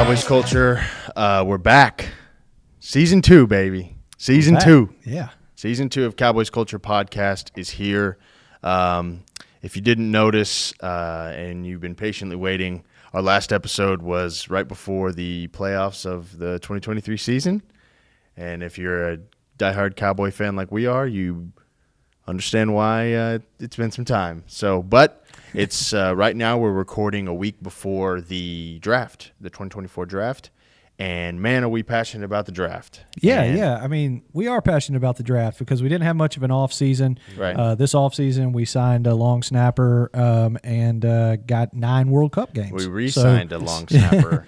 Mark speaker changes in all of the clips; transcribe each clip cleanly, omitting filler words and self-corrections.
Speaker 1: Cowboys culture. We're back. Season 2, baby. Season 2.
Speaker 2: Yeah.
Speaker 1: Season 2 of Cowboys Culture Podcast is here. If you didn't notice and you've been patiently waiting, our last episode was right before the playoffs of the 2023 season. And if you're a diehard Cowboy fan like we are, you understand why it's been some time. But it's right now we're recording a week before the draft, the 2024 draft. And, man, are we passionate about the draft.
Speaker 2: Yeah. I mean, we are passionate about the draft because we didn't have much of an off season.
Speaker 1: Right.
Speaker 2: This off season, we signed a long snapper and got 9 World Cup games.
Speaker 1: We re-signed a long snapper.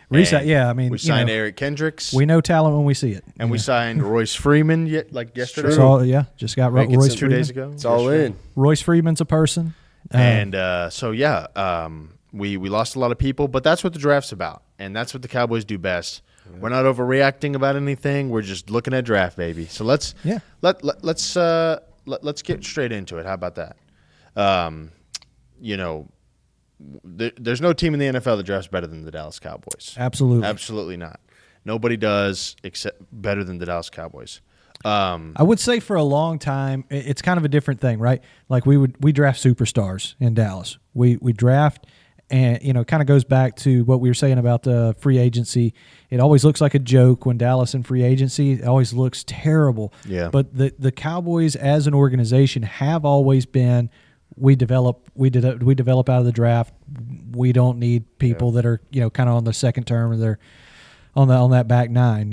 Speaker 2: We signed
Speaker 1: Eric Kendricks.
Speaker 2: We know talent when we see it.
Speaker 1: And we signed Royce Freeman yesterday.
Speaker 2: Just got Royce Freeman
Speaker 1: 2 days ago.
Speaker 3: It's all in.
Speaker 2: Royce Freeman's a person.
Speaker 1: We lost a lot of people, but that's what the draft's about, and that's what the Cowboys do best. Yeah. We're not overreacting about anything. We're just looking at draft, baby. So let's get straight into it. How about that? There's no team in the NFL that drafts better than the Dallas Cowboys. Absolutely not. Nobody does except better than the Dallas Cowboys.
Speaker 2: I would say for a long time, it's kind of a different thing, right? Like we draft superstars in Dallas. We draft, and it kind of goes back to what we were saying about the free agency. It always looks like a joke when Dallas in free agency. It always looks terrible.
Speaker 1: Yeah.
Speaker 2: But the Cowboys as an organization have always been. We develop out of the draft. We don't need people that are kind of on the second term or they're on that back nine.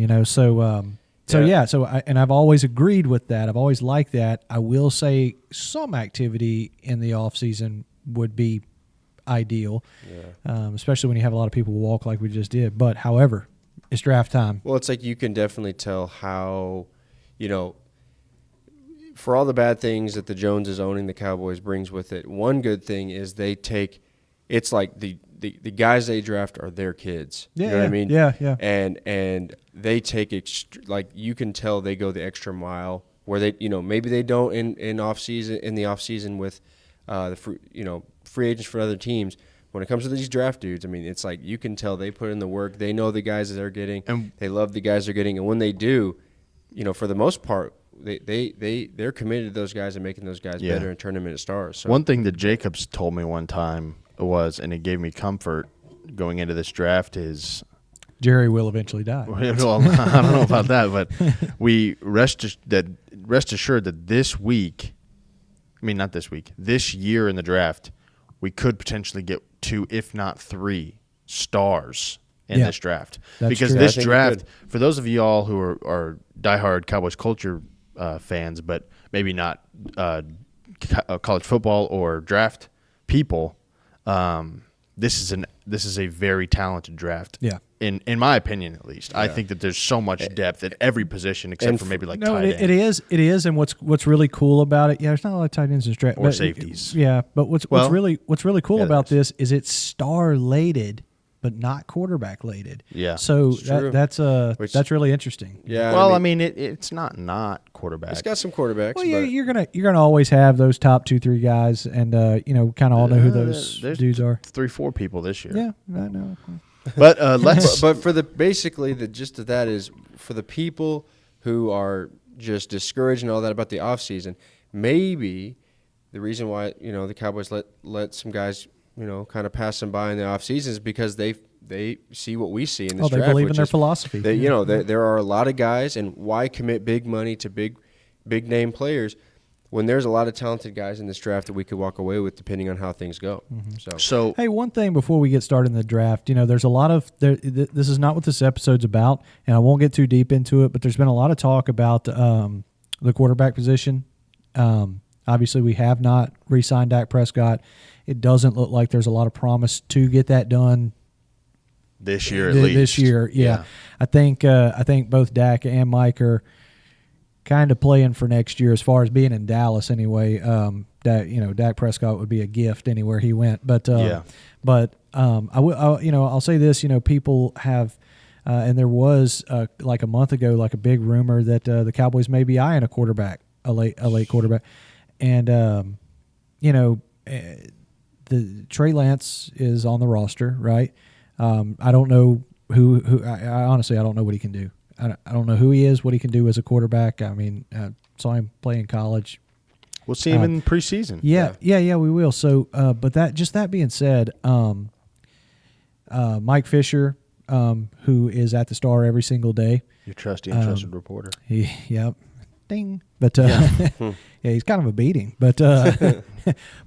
Speaker 2: I've always agreed with that. I've always liked that. I will say some activity in the off season would be ideal, especially when you have a lot of people walk like we just did. But however, it's draft time.
Speaker 3: Well, it's like you can definitely tell how, for all the bad things that the Joneses owning the Cowboys brings with it, one good thing is it's like the guys they draft are their kids.
Speaker 2: Yeah,
Speaker 3: you know what I mean?
Speaker 2: Yeah.
Speaker 3: And they take you can tell they go the extra mile where they maybe they don't in the off season with the free agents for other teams. When it comes to these draft dudes, I mean, it's like you can tell they put in the work. They know the guys that they're getting. And they love the guys they're getting, and when they do, for the most part, they're committed to those guys and making those guys better and turn them into stars. So.
Speaker 1: One thing that Jacobs told me one time was, and it gave me comfort going into this draft, is
Speaker 2: Jerry will eventually die.
Speaker 1: Well, I don't know about that, but we rest assured that this year in the draft, we could potentially get 2, if not 3, stars in this draft. Because
Speaker 2: true.
Speaker 1: This draft, for those of you all who are diehard Cowboys culture fans, but maybe not college football or draft people, this is a very talented draft.
Speaker 2: Yeah.
Speaker 1: In my opinion, at least, I think that there's so much depth at every position except for maybe tight end.
Speaker 2: It is, and what's really cool about it, there's not a lot of tight ends in this draft
Speaker 1: or safeties.
Speaker 2: But what's really cool about this is it's star-lated, but not quarterback-lated.
Speaker 1: Yeah,
Speaker 2: so that's really interesting.
Speaker 3: Yeah.
Speaker 1: Well, it's not quarterback.
Speaker 3: It's got some quarterbacks.
Speaker 2: Well, you're gonna always have those top 2-3 guys, and kind of all know who those dudes are.
Speaker 1: 3-4 people this year.
Speaker 2: Yeah, I know.
Speaker 1: But
Speaker 3: But for the gist of that is for the people who are just discouraged and all that about the offseason, maybe the reason why the Cowboys let some guys kind of pass them by in the offseason is because they see what we see in this draft.
Speaker 2: They believe in their philosophy.
Speaker 3: There are a lot of guys, and why commit big money to big name players when there's a lot of talented guys in this draft that we could walk away with depending on how things go.
Speaker 2: Mm-hmm.
Speaker 3: So
Speaker 2: hey, one thing before we get started in the draft, there's a lot of this is not what this episode's about, and I won't get too deep into it, but there's been a lot of talk about the quarterback position. Obviously, we have not re-signed Dak Prescott. It doesn't look like there's a lot of promise to get that done
Speaker 1: this year at least.
Speaker 2: This year, yeah. I think both Dak and Mike are kind of playing for next year as far as being in Dallas anyway. Dak Prescott would be a gift anywhere he went. But I'll say this, people have and there was like a month ago like a big rumor that the Cowboys may be eyeing a late quarterback. And the Trey Lance is on the roster, right? I don't know I honestly I don't know what he can do. I don't know who he is, what he can do as a quarterback. I mean, saw him play in college.
Speaker 1: We'll see him in preseason.
Speaker 2: Yeah, we will. So, but that being said, Mike Fisher, who is at the Star every single day,
Speaker 1: Your trusty and trusted reporter.
Speaker 2: Ding. But yeah, he's kind of a beating. But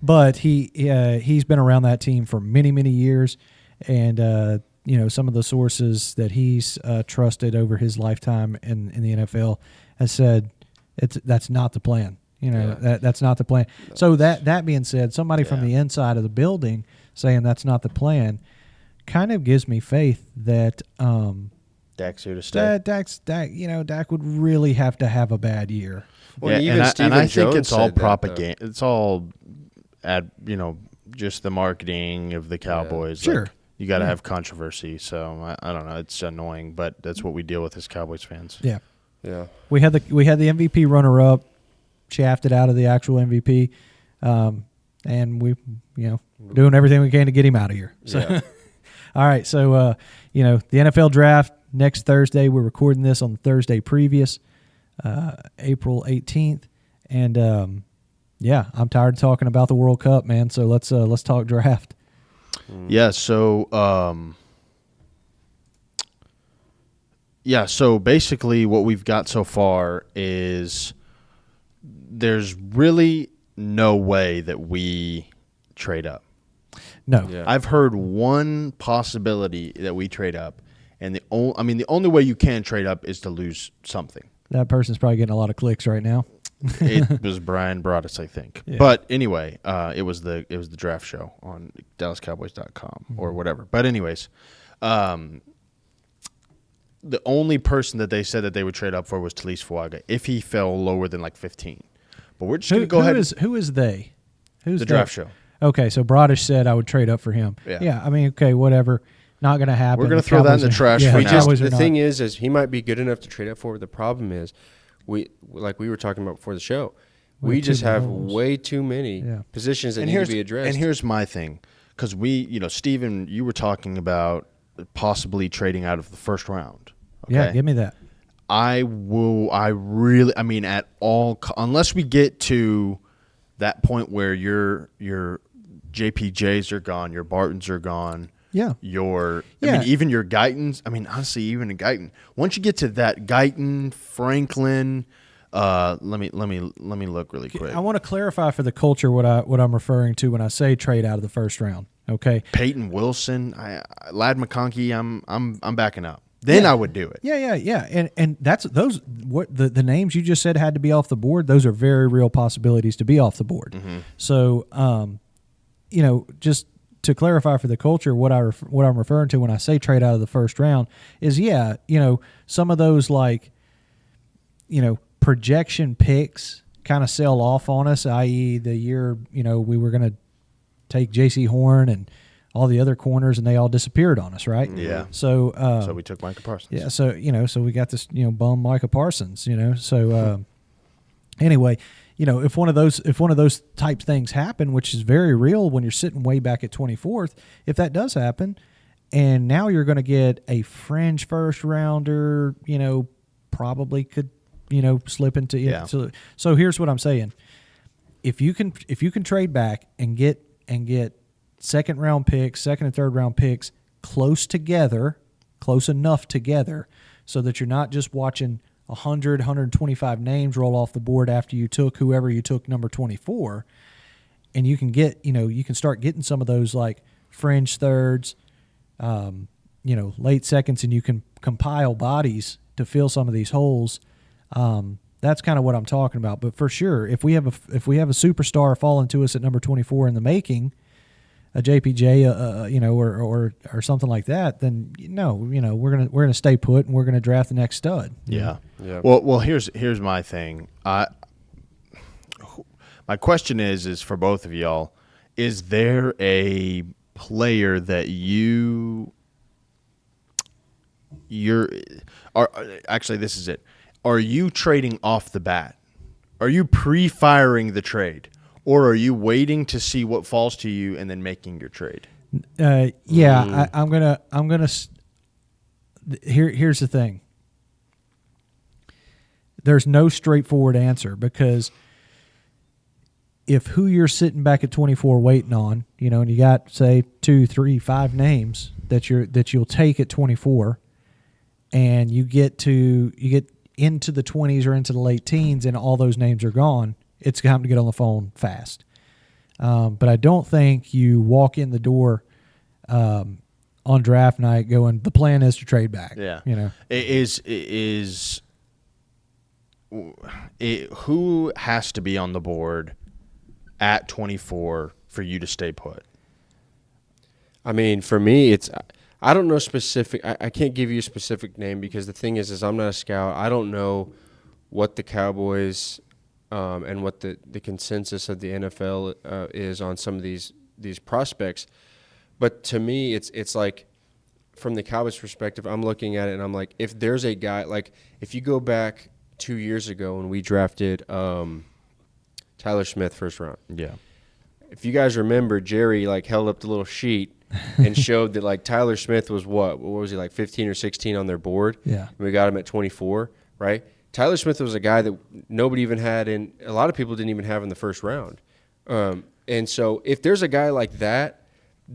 Speaker 2: but he's been around that team for many, many years, and some of the sources that he's trusted over his lifetime in the NFL has said that's not the plan. That's not the plan. So that being said, somebody from the inside of the building saying that's not the plan kind of gives me faith that
Speaker 1: Dak's here to stay.
Speaker 2: Dak would really have to have a bad year.
Speaker 3: Well,
Speaker 1: yeah,
Speaker 3: even
Speaker 1: and I think
Speaker 3: Jones
Speaker 1: it's all
Speaker 3: said that,
Speaker 1: propaganda. It's all just the marketing of the Cowboys.
Speaker 2: Sure.
Speaker 1: Like, you got to have controversy. So I don't know. It's annoying, but that's what we deal with as Cowboys fans.
Speaker 2: Yeah.
Speaker 3: Yeah.
Speaker 2: We had the MVP runner up, shafted out of the actual MVP, and we doing everything we can to get him out of here. So,
Speaker 3: Yeah.
Speaker 2: all right. So the NFL draft next Thursday. We're recording this on the Thursday previous, April 18th, and I'm tired of talking about the World Cup, man. So let's talk draft.
Speaker 1: Yeah. So So basically, what we've got so far is there's really no way that we trade up.
Speaker 2: No.
Speaker 3: Yeah.
Speaker 1: I've heard one possibility that we trade up, and the only way you can trade up is to lose something.
Speaker 2: That person's probably getting a lot of clicks right now.
Speaker 1: It was Brian Broaddus, I think.
Speaker 2: Yeah.
Speaker 1: But anyway, it was the draft show on DallasCowboys.com or whatever. But anyways, the only person that they said that they would trade up for was Talise Fuaga if he fell lower than like 15. But we're just going to go ahead.
Speaker 2: Who is they? Who's
Speaker 1: the
Speaker 2: they?
Speaker 1: draft show?
Speaker 2: Okay, so Broadish said I would trade up for him.
Speaker 1: Yeah.
Speaker 2: I mean, okay, whatever. Not going to happen.
Speaker 1: We're going to throw that in the trash for now.
Speaker 3: The thing is he might be good enough to trade up for. The problem is, we were talking about before the show, we just have way too many positions that need to be addressed.
Speaker 1: And here's my thing, because Steven, you were talking about possibly trading out of the first round. Okay?
Speaker 2: Yeah, give me that.
Speaker 1: At all, unless we get to that point where your JPJs are gone, your Bartons are gone.
Speaker 2: Yeah.
Speaker 1: Even your Guytons. I mean, honestly, even a Guyton. Once you get to that Guyton, Franklin, let me look really quick.
Speaker 2: I want to clarify for the culture what I'm referring to when I say trade out of the first round. Okay.
Speaker 1: Peyton Wilson, Ladd McConkey, I'm backing up. Then I would do it.
Speaker 2: Yeah. And that's the names you just said had to be off the board. Those are very real possibilities to be off the board.
Speaker 1: Mm-hmm.
Speaker 2: So, just to clarify for the culture, what I'm referring to when I say trade out of the first round is, some of those projection picks kind of sell off on us, i.e. the year, we were going to take J.C. Horn and all the other corners, and they all disappeared on us, right?
Speaker 1: Yeah.
Speaker 2: So
Speaker 1: we took Micah Parsons.
Speaker 2: Yeah. So we got this bum Micah Parsons. So anyway, if one of those type things happen, which is very real when you're sitting way back at 24th, if that does happen, and now you're going to get a fringe first rounder, probably could slip into it.
Speaker 1: Yeah.
Speaker 2: So here's what I'm saying: if you can trade back and get second and third round picks close enough together, so that you're not just watching 125 names roll off the board after you took whoever you took number 24, and you can get you can start getting some of those like fringe thirds, late seconds, and you can compile bodies to fill some of these holes. That's kind of what I'm talking about. But for sure, if we have a superstar falling to us at number 24 in the making, a JPJ, or something like that, then we're gonna stay put and we're gonna draft the next stud.
Speaker 1: Yeah. Well, here's my thing. My question is for both of y'all: is there a player that actually this is it? Are you trading off the bat? Are you pre-firing the trade? Or are you waiting to see what falls to you and then making your trade?
Speaker 2: I'm gonna here's the thing. There's no straightforward answer, because if who you're sitting back at 24 waiting on, and you got, say, 2, 3, 5 names that you'll take at 24, and you get into the 20s or into the late teens and all those names are gone, it's time to get on the phone fast. But I don't think you walk in the door on draft night going, the plan is to trade back.
Speaker 1: Yeah. Who has to be on the board at 24 for you to stay put?
Speaker 3: I mean, for me, I don't know specific. I can't give you a specific name, because the thing is I'm not a scout. I don't know what the Cowboys and what the consensus of the NFL is on some of these prospects. But to me, it's like, from the Cowboys' perspective, I'm looking at it and I'm like, if there's a guy, like if you go back 2 years ago when we drafted Tyler Smith first round.
Speaker 1: Yeah.
Speaker 3: If you guys remember, Jerry held up the little sheet and showed that Tyler Smith was what was he, 15 or 16 on their board?
Speaker 2: Yeah.
Speaker 3: And we got him at 24, right? Tyler Smith was a guy that nobody even had, and a lot of people didn't even have in the first round. And so if there's a guy like that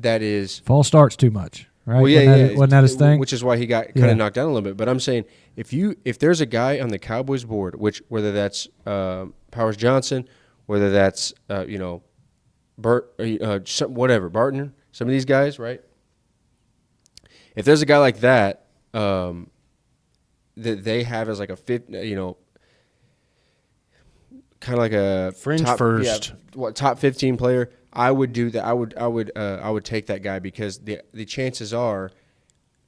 Speaker 3: is
Speaker 2: false starts too much, right?
Speaker 3: Well, yeah,
Speaker 2: wasn't that his thing?
Speaker 3: Which is why he got kind of knocked down a little bit. But I'm saying if there's a guy on the Cowboys board, whether that's Powers Johnson, whether that's whatever, Barton, some of these guys, right? If there's a guy like that that they have as a fifth, kind of like a
Speaker 1: fringe
Speaker 3: top,
Speaker 1: first,
Speaker 3: top 15 player, I would do that. I would take that guy, because the chances are,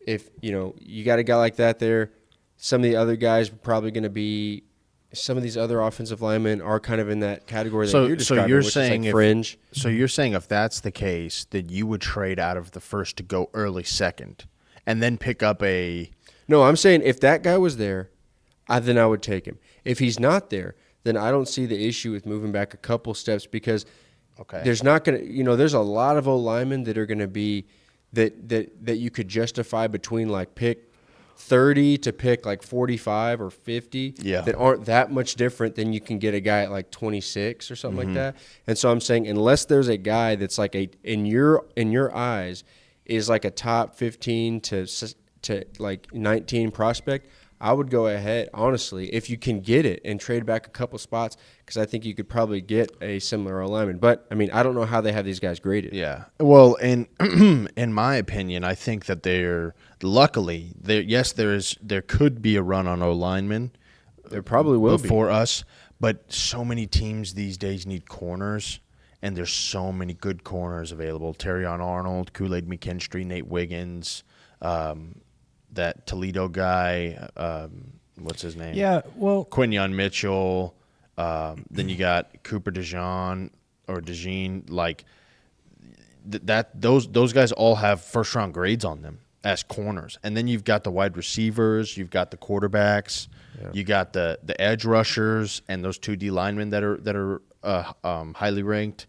Speaker 3: if you got a guy like that there, some of the other guys are probably going to be. Some of these other offensive linemen are kind of in that category that you're describing,
Speaker 1: you're
Speaker 3: which
Speaker 1: saying
Speaker 3: is fringe.
Speaker 1: So you're saying if that's the case, that you would trade out of the first to go early second, and then pick up a.
Speaker 3: No, I'm saying if that guy was there, then I would take him. If he's not there, then I don't see the issue with moving back a couple steps, because there's not going to, there's a lot of old linemen that are going to be that you could justify between pick 30 to pick 45 or 50 that aren't that much different than you can get a guy at 26 or something like that. And so I'm saying, unless there's a guy that's in your eyes is a top 15 to 19 prospect, I would go ahead, honestly, if you can get it, and trade back a couple spots, because I think you could probably get a similar alignment. But, I mean, I don't know how they have these guys graded.
Speaker 1: Yeah. Well, in my opinion, I think that luckily, there could be a run on O-linemen.
Speaker 3: There probably will be.
Speaker 1: Before us, but so many teams these days need corners, and there's so many good corners available. Terrion Arnold, Kool-Aid McKinstry, Nate Wiggins, that Toledo guy, what's his name?
Speaker 2: Yeah, well,
Speaker 1: Quinyon Mitchell. Then you got Cooper DeJean. Those guys all have first round grades on them as corners. And then you've got the wide receivers, you've got the quarterbacks, you got the edge rushers, and those 2 D linemen that are highly ranked.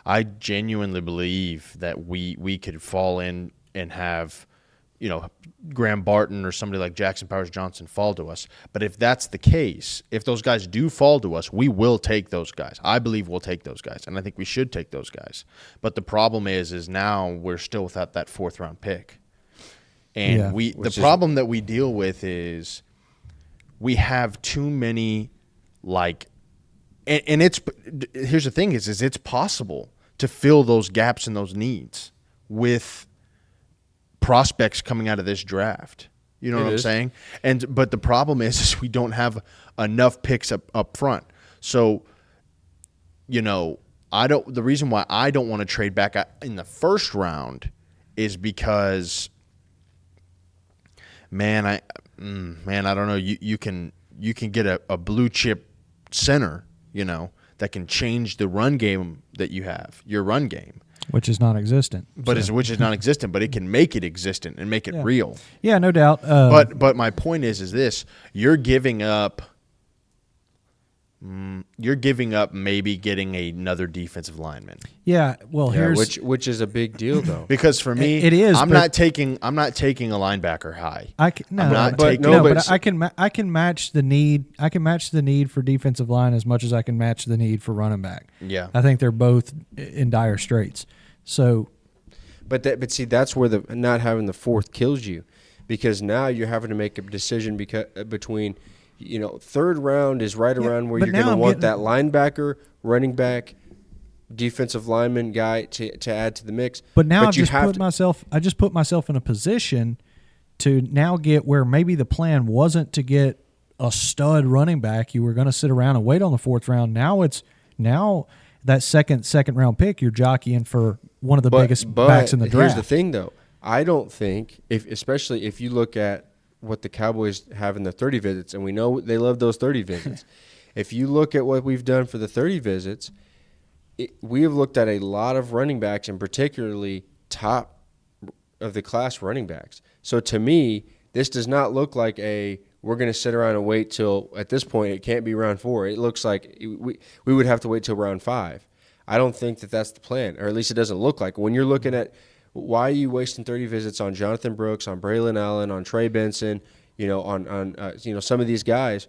Speaker 1: I genuinely believe that we could fall in and have Graham Barton or somebody like Jackson Powers Johnson fall to us. But if that's the case, if those guys do fall to us, we will take those guys. I believe we'll take those guys, and I think we should take those guys. But the problem is now we're still without that 4th round pick. And the problem that we deal with is we have too many and it's here's the thing is it's possible to fill those gaps and those needs with prospects coming out of this draft. You know what I'm saying? But the problem is we don't have enough picks up front. So, the reason why I don't want to trade back in the first round is because, I don't know. You can get a blue chip center, that can change the run game that you have, your run game.
Speaker 2: Which is non-existent.
Speaker 1: Which is non-existent, but it can make it existent and make it real.
Speaker 2: Yeah, no doubt.
Speaker 1: But my point is this: you're giving up you're giving up maybe getting another defensive lineman.
Speaker 2: Yeah, well,
Speaker 3: Yeah,
Speaker 2: here's
Speaker 3: which is a big deal though.
Speaker 1: Because for me,
Speaker 2: It is,
Speaker 1: I'm
Speaker 2: but-
Speaker 1: not taking a linebacker high.
Speaker 2: I can, no,
Speaker 1: I'm not
Speaker 2: but,
Speaker 1: taking-
Speaker 2: no,
Speaker 3: but
Speaker 2: but I can match the need. I can match the need for defensive line as much as I can match the need for running back.
Speaker 1: Yeah.
Speaker 2: I think they're both in dire straits. So
Speaker 3: But see, that's where the not having the fourth kills you, because now you're having to make a decision between, third round is right around where
Speaker 2: but
Speaker 3: you're going
Speaker 2: now
Speaker 3: to
Speaker 2: I'm
Speaker 3: want
Speaker 2: getting-
Speaker 3: that linebacker, running back, defensive lineman guy to add to the mix.
Speaker 2: But now I just put myself in a position to now get where maybe the plan wasn't to get a stud running back. You were going to sit around and wait on the fourth round. Now that second round pick, you're jockeying for one of the biggest backs in the draft.
Speaker 3: Here's the thing, though. I don't think, especially if you look at what the Cowboys have in the 30 visits, and we know they love those 30 visits. If you look at what we've done for the 30 visits, we have looked at a lot of running backs, and particularly top of the class running backs. So to me, this does not look like we're going to sit around and wait till, at this point, it can't be round 4. It looks like we would have to wait till round 5. I don't think that that's the plan, or at least it doesn't look like. When you're looking at, why are you wasting 30 visits on Jonathan Brooks, on Braylon Allen, on Trey Benson, on some of these guys,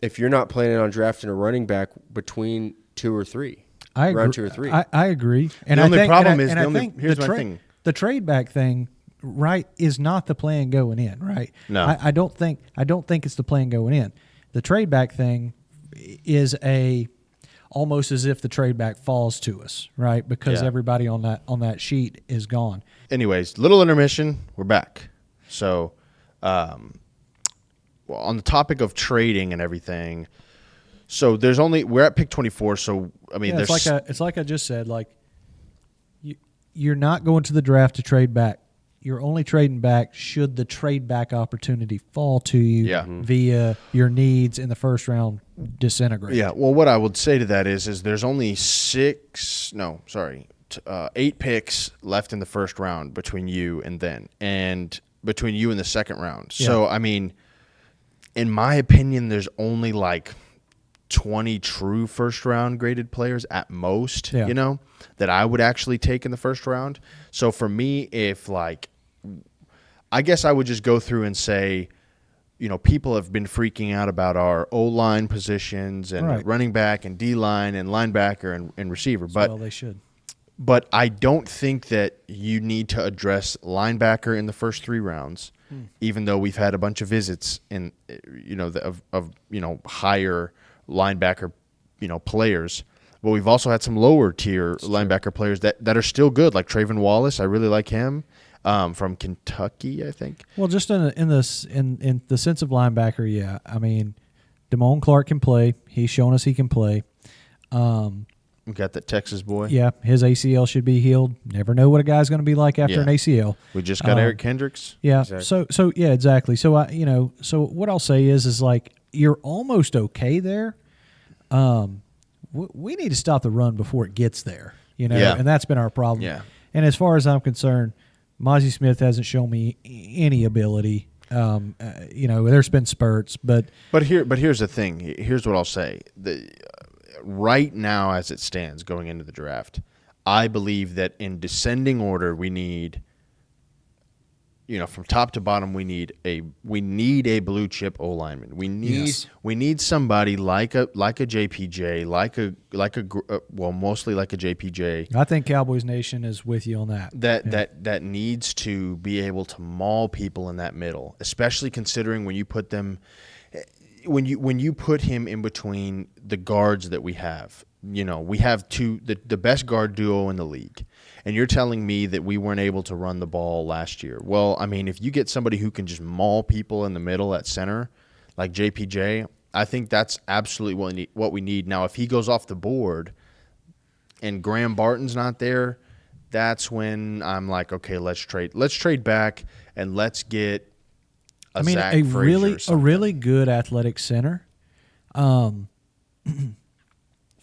Speaker 3: if you're not planning on drafting a running back between 2 or 3, round 2 or 3.
Speaker 2: I agree. And
Speaker 1: The only problem is
Speaker 2: here's my thing. The trade back thing, right, is not the plan going in, right?
Speaker 1: No.
Speaker 2: I don't think it's the plan going in. The trade back thing is almost as if the trade back falls to us, right? Because everybody on that sheet is gone.
Speaker 1: Anyways, little intermission. We're back. So, on the topic of trading and everything, so we're at pick 24. So I mean,
Speaker 2: it's like I just said. Like you're not going to the draft to trade back. You're only trading back should the trade back opportunity fall to you via your needs in the first round disintegrate.
Speaker 1: Yeah. Well, what I would say to that is there's only 8 picks left in the first round between you and between you and the second round.
Speaker 2: Yeah.
Speaker 1: So, I mean, in my opinion, there's only like 20 true first round graded players at most, that I would actually take in the first round. So for me, I guess I would just go through and say, people have been freaking out about our O-line positions and running back and D-line and linebacker and receiver.
Speaker 2: Well, they should.
Speaker 1: But I don't think that you need to address linebacker in the first 3 rounds, even though we've had a bunch of visits in, higher linebacker, players. But we've also had some lower tier linebacker players that are still good, like Trayvon Wallace. I really like him. From Kentucky, I think.
Speaker 2: Well, just in the sense of linebacker, yeah. I mean, Damone Clark can play. He's shown us he can play.
Speaker 1: We got that Texas boy.
Speaker 2: Yeah, his ACL should be healed. Never know what a guy's going to be like after an ACL.
Speaker 1: We just got Eric Kendricks.
Speaker 2: Yeah.
Speaker 3: Exactly.
Speaker 2: So yeah, exactly. So so what I'll say is like you're almost okay there. We need to stop the run before it gets there. And that's been our problem.
Speaker 1: Yeah.
Speaker 2: And as far as I'm concerned, Mozzie Smith hasn't shown me any ability. There's been spurts, but
Speaker 1: here's the thing. Here's what I'll say. Right now, as it stands, going into the draft, I believe that in descending order, we need, from top to bottom, we need a blue chip O lineman. We need somebody like a JPJ, mostly like a JPJ.
Speaker 2: I think Cowboys Nation is with you on that.
Speaker 1: That needs to be able to maul people in that middle, especially considering when you put them. When you put him in between the guards that we have, we have the best guard duo in the league, and you're telling me that we weren't able to run the ball last year. Well, I mean, if you get somebody who can just maul people in the middle at center, like JPJ, I think that's absolutely what we need. Now, if he goes off the board and Graham Barton's not there, that's when I'm like, okay, let's trade back and let's get.
Speaker 2: A really good athletic center.
Speaker 3: Could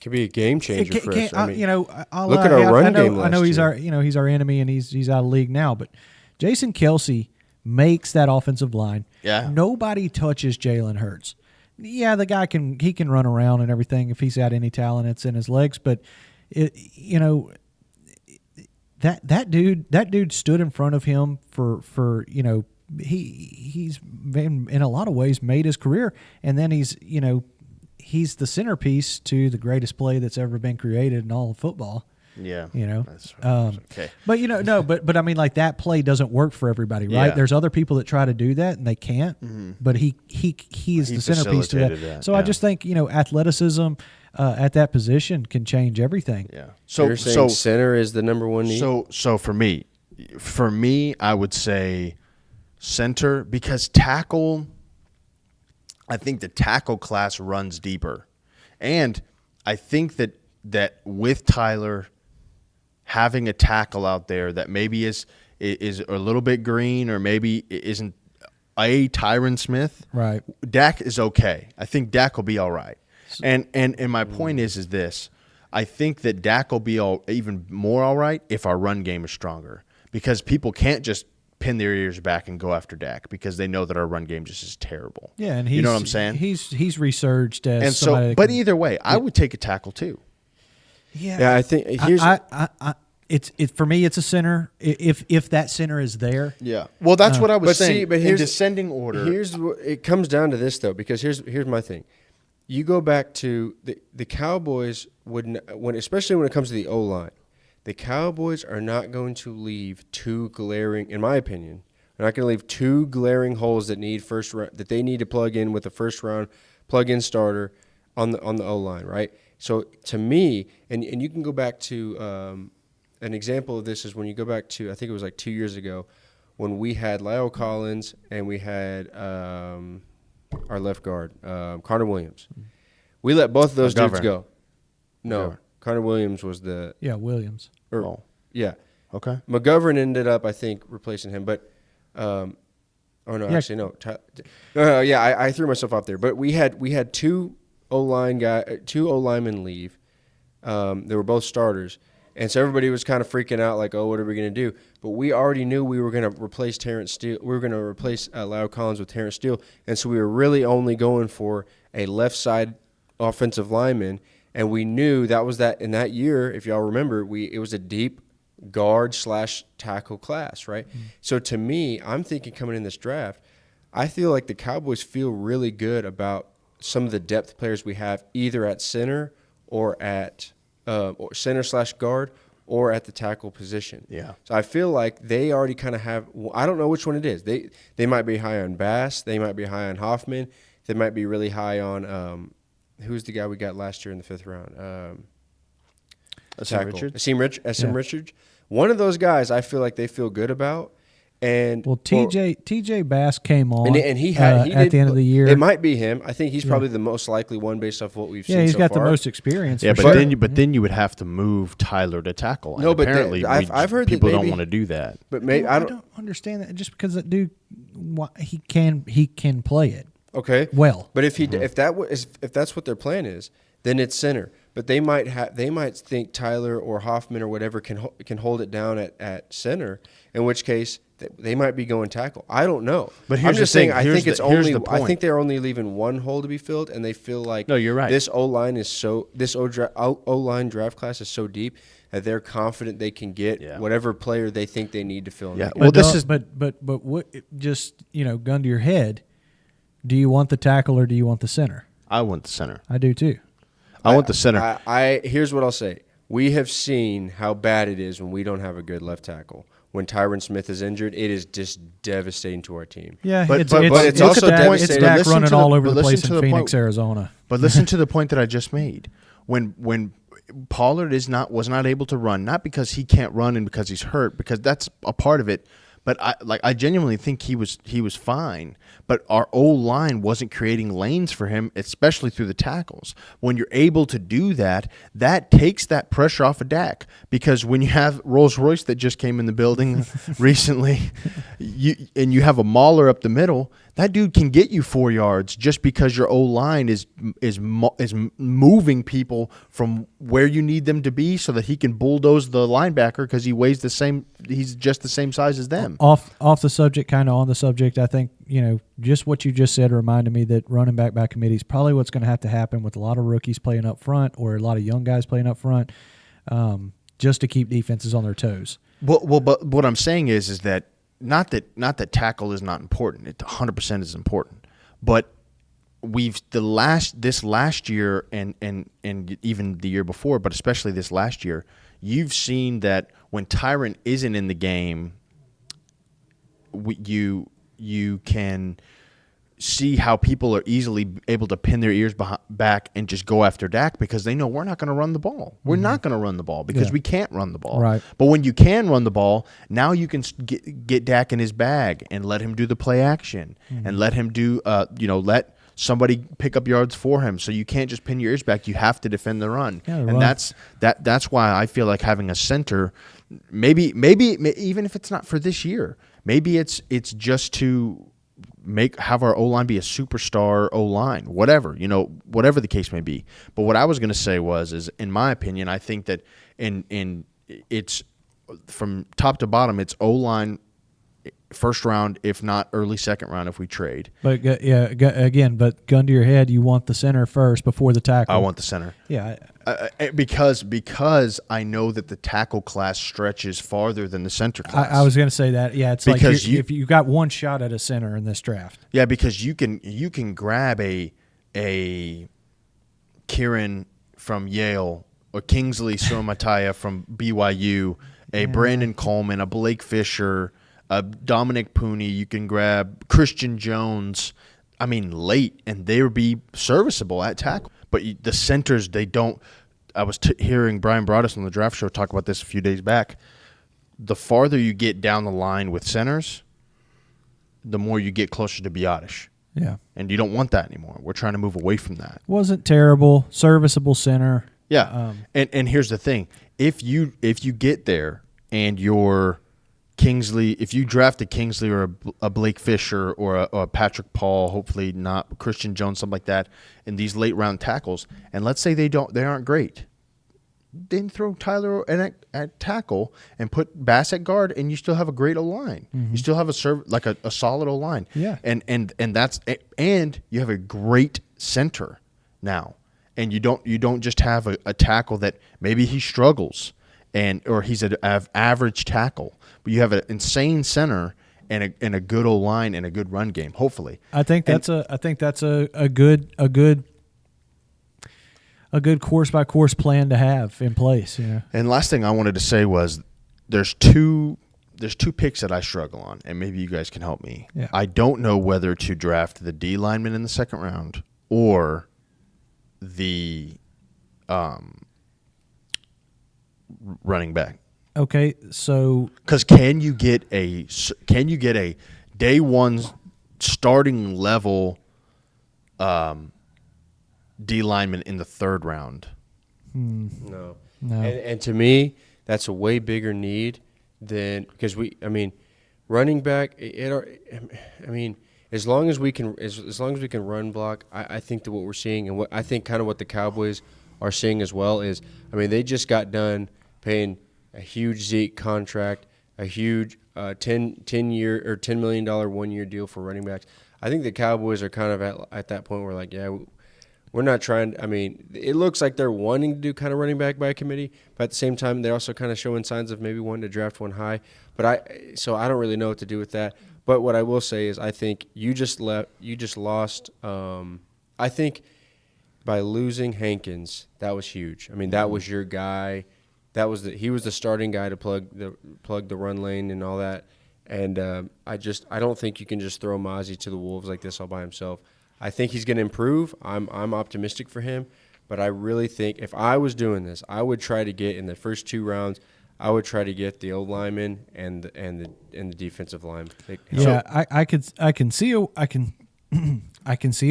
Speaker 3: be a game changer for us.
Speaker 2: Look
Speaker 3: at our run game last
Speaker 2: I know he's
Speaker 3: year.
Speaker 2: he's our enemy and he's out of league now, but Jason Kelsey makes that offensive line.
Speaker 1: Yeah.
Speaker 2: Nobody touches Jalen Hurts. yeah, the guy can run around and everything if he's got any talent, it's in his legs. But that dude stood in front of him for he's in a lot of ways made his career, and then he's the centerpiece to the greatest play that's ever been created in all of football.
Speaker 1: Yeah,
Speaker 2: That's
Speaker 1: okay.
Speaker 2: But but I mean, like, that play doesn't work for everybody, right?
Speaker 1: Yeah.
Speaker 2: There's other people that try to do that and they can't. But he is the centerpiece to that. So I just think athleticism at that position can change everything.
Speaker 1: Yeah.
Speaker 3: So you're saying center is the number one need?
Speaker 1: So for me, I would say center, because tackle. I think the tackle class runs deeper, and I think that with Tyler, having a tackle out there that maybe is a little bit green, or maybe isn't a Tyron Smith.
Speaker 2: Right.
Speaker 1: Dak is okay. I think Dak will be all right. And my point is this. I think that Dak will be even more all right if our run game is stronger, because people can't just pin their ears back and go after Dak because they know that our run game just is terrible.
Speaker 2: Yeah, and
Speaker 1: you know what I'm saying?
Speaker 2: He's researched as
Speaker 1: and
Speaker 2: somebody.
Speaker 1: But either way, I would take a tackle too.
Speaker 3: Yeah, I think here's
Speaker 2: it's for me. It's a center if that center is there.
Speaker 1: Yeah. Well, that's what I was saying.
Speaker 3: But
Speaker 1: in descending order.
Speaker 3: It comes down to this though, because here's my thing. You go back to the Cowboys especially when it comes to the O-line. The Cowboys are not going to leave two glaring, in my opinion, they're not going to leave two glaring holes that they need to plug in with a first round plug-in starter on the O-line, right? So to me, and you can go back to an example of this is when you go back to, I think it was like 2 years ago, when we had Lyle Collins and we had our left guard, Connor Williams. We let both of those dudes go. No. Connor Williams was
Speaker 2: Williams.
Speaker 3: Yeah.
Speaker 1: Okay.
Speaker 3: McGovern ended up, I think, replacing him, but actually no. I threw myself off there. But we had two O-linemen leave. They were both starters, and so everybody was kind of freaking out, like, "Oh, what are we going to do?" But we already knew we were going to replace Terrence Steele. We were going to replace Lyle Collins with Terrence Steele, and so we were really only going for a left side offensive lineman. And we knew that was that in that year, if y'all remember, it was a deep guard / tackle class, right? Mm-hmm. So to me, I'm thinking coming in this draft, I feel like the Cowboys feel really good about some of the depth players we have, either at center or at or center / guard or at the tackle position.
Speaker 1: Yeah.
Speaker 3: So I feel like they already kind of have. I don't know which one it is. They might be high on Bass. They might be high on Hoffman. They might be really high on. Who's the guy we got last year in the 5th round? Asim Richards. One of those guys I feel like they feel good about. And
Speaker 2: TJ Bass came on
Speaker 3: and he at
Speaker 2: the end of the year.
Speaker 3: It might be him. I think he's probably the most likely one based off what we've seen so far.
Speaker 2: Yeah, he's got the most experience.
Speaker 1: Yeah, but then you would have to move Tyler to tackle.
Speaker 3: No, but
Speaker 1: apparently
Speaker 3: I've heard
Speaker 1: people
Speaker 3: that
Speaker 1: don't want to do that.
Speaker 3: But maybe
Speaker 2: I don't understand that, just because that dude he can play it.
Speaker 3: Okay.
Speaker 2: Well,
Speaker 3: but if that's what their plan is, then it's center. But they might think Tyler or Hoffman or whatever can hold it down at center. In which case they might be going tackle. I don't know.
Speaker 1: But here's
Speaker 3: I'm just
Speaker 1: the thing.
Speaker 3: saying. I think it's
Speaker 1: only. I
Speaker 3: think they're only leaving one hole to be filled, and they feel like
Speaker 1: no, you're right.
Speaker 3: This O-line is O-line draft class is so deep that they're confident they can get whatever player they think they need to fill.
Speaker 1: Yeah.
Speaker 2: Well, but what? Just gun to your head. Do you want the tackle or do you want the center?
Speaker 1: I want the center.
Speaker 2: I do too.
Speaker 1: I want the center.
Speaker 3: Here's what I'll say. We have seen how bad it is when we don't have a good left tackle. When Tyron Smith is injured, it is just devastating to our team.
Speaker 2: Yeah,
Speaker 3: but it's also devastating.
Speaker 2: It's Dak running all over the place in Phoenix, Arizona.
Speaker 1: But listen to the point that I just made. When Pollard was not able to run, not because he can't run and because he's hurt, because that's a part of it. But I genuinely think he was fine. But our O-line wasn't creating lanes for him, especially through the tackles. When you're able to do that, that takes that pressure off of Dak. Because when you have Rolls-Royce that just came in the building recently, you have a mauler up the middle, that dude can get you 4 yards just because your O-line is moving people from where you need them to be so that he can bulldoze the linebacker because he weighs the same. He's just the same size as them.
Speaker 2: Off the subject, kind of on the subject, I think, just what you just said reminded me that running back by committee is probably what's going to have to happen with a lot of rookies playing up front or a lot of young guys playing up front, just to keep defenses on their toes.
Speaker 1: Well, but what I'm saying is that not that tackle is not important. It 100% is important, but this last year and even the year before, but especially this last year, you've seen that when Tyron isn't in the game, you can see how people are easily able to pin their ears back and just go after Dak because they know we're not going to run the ball. We're not going to run the ball because we can't run the ball.
Speaker 2: Right.
Speaker 1: But when you can run the ball, now you can get Dak in his bag and let him do the play action and let him do let somebody pick up yards for him. So you can't just pin your ears back. You have to defend the run.
Speaker 2: Yeah,
Speaker 1: and that's why I feel like having a center, maybe even if it's not for this year, maybe it's just to have our O-line be a superstar O-line, whatever the case may be. But what I was going to say is in my opinion, I think that in it's from top to bottom, it's O-line first round, if not early second round if we trade.
Speaker 2: But but gun to your head, you want the center first before the tackle.
Speaker 1: I want the center.
Speaker 2: Yeah.
Speaker 1: Because I know that the tackle class stretches farther than the center class.
Speaker 2: I was going to say that. Yeah, it's
Speaker 1: because
Speaker 2: like if you got one shot at a center in this draft.
Speaker 1: Yeah, because you can grab a Kieran from Yale or Kingsley Suamataia from BYU, a Brandon Coleman, a Blake Fisher, a Dominic Pooney. You can grab Christian Jones. I mean, late, and they would be serviceable at tackle. But the centers, they don't. I was hearing Brian Broaddus on the draft show talk about this a few days back. The farther you get down the line with centers, the more you get closer to Biotish.
Speaker 2: Yeah.
Speaker 1: And you don't want that anymore. We're trying to move away from that.
Speaker 2: Wasn't terrible, serviceable center.
Speaker 1: Yeah. And here's the thing. If you get there and you're Kingsley, if you draft a Kingsley or a Blake Fisher or a Patrick Paul, hopefully not Christian Jones, something like that, in these late round tackles, and let's say they aren't great, then throw Tyler at tackle and put Bass at guard, and you still have a great O-line. You still have a solid O-line.
Speaker 2: Yeah.
Speaker 1: And you have a great center now, and you don't just have a tackle that maybe he struggles or he's an average tackle. But you have an insane center and a good O-line and a good run game. Hopefully,
Speaker 2: I think that's a good course by course plan to have in place. Yeah.
Speaker 1: And last thing I wanted to say was there's two picks that I struggle on, and maybe you guys can help me.
Speaker 2: Yeah.
Speaker 1: I don't know whether to draft the D lineman in the second round or the running back.
Speaker 2: Okay, so
Speaker 1: because can you get a day one starting level D lineman in the third round?
Speaker 3: No. And to me, that's a way bigger need than because running back. As long as we can run block, I think that what we're seeing and what I think kind of what the Cowboys are seeing as well is, they just got done paying a huge Zeke contract, a huge 10-year or $10 million 1-year deal for running backs. I think the Cowboys are kind of at that point where we're not trying. It looks like they're wanting to do kind of running back by committee, but at the same time they're also kind of showing signs of maybe wanting to draft one high. But I don't really know what to do with that. But what I will say is I think you just lost. I think by losing Hankins, that was huge. That was your guy. He was the starting guy to plug the run lane and all that. And I don't think you can just throw Mozzie to the wolves like this all by himself. I think he's going to improve. I'm optimistic for him, but I really think if I was doing this, I would try to get in the first 2 rounds. I would try to get the old lineman and the defensive line.
Speaker 2: Yeah, I can see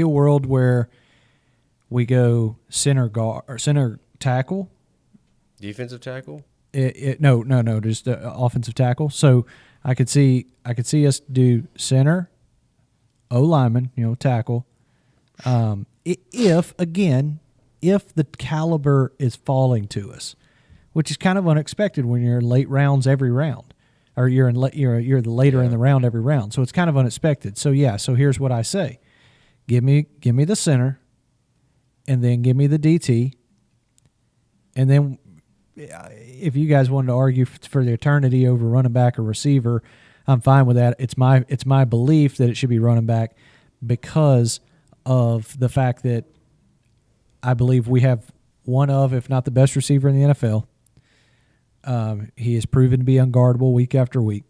Speaker 2: a world where we go center guard or center tackle.
Speaker 3: Defensive tackle?
Speaker 2: No, just offensive tackle. So I could see us do center, O lineman, tackle. If the caliber is falling to us, which is kind of unexpected when you're in late rounds every round, or you're later in the round every round. So it's kind of unexpected. So so here's what I say: give me the center, and then give me the DT, and then if you guys wanted to argue for the eternity over running back or receiver, I'm fine with that. It's my belief that it should be running back because of the fact that I believe we have one of, if not the best receiver in the NFL. He has proven to be unguardable week after week.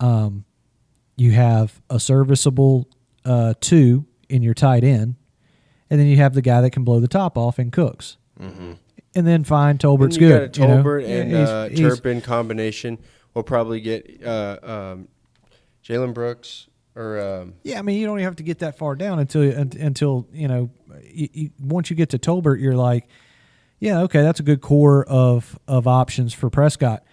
Speaker 2: You have a serviceable 2 in your tight end, and then you have the guy that can blow the top off in Cooks. Mm-hmm. And then fine, Tolbert's
Speaker 3: you
Speaker 2: good.
Speaker 3: Got a Tolbert and Turpin combination. We'll probably get Jalen Brooks or
Speaker 2: yeah. I mean, you don't even have to get that far down until once you get to Tolbert, you're like, yeah, okay, that's a good core of options for Prescott.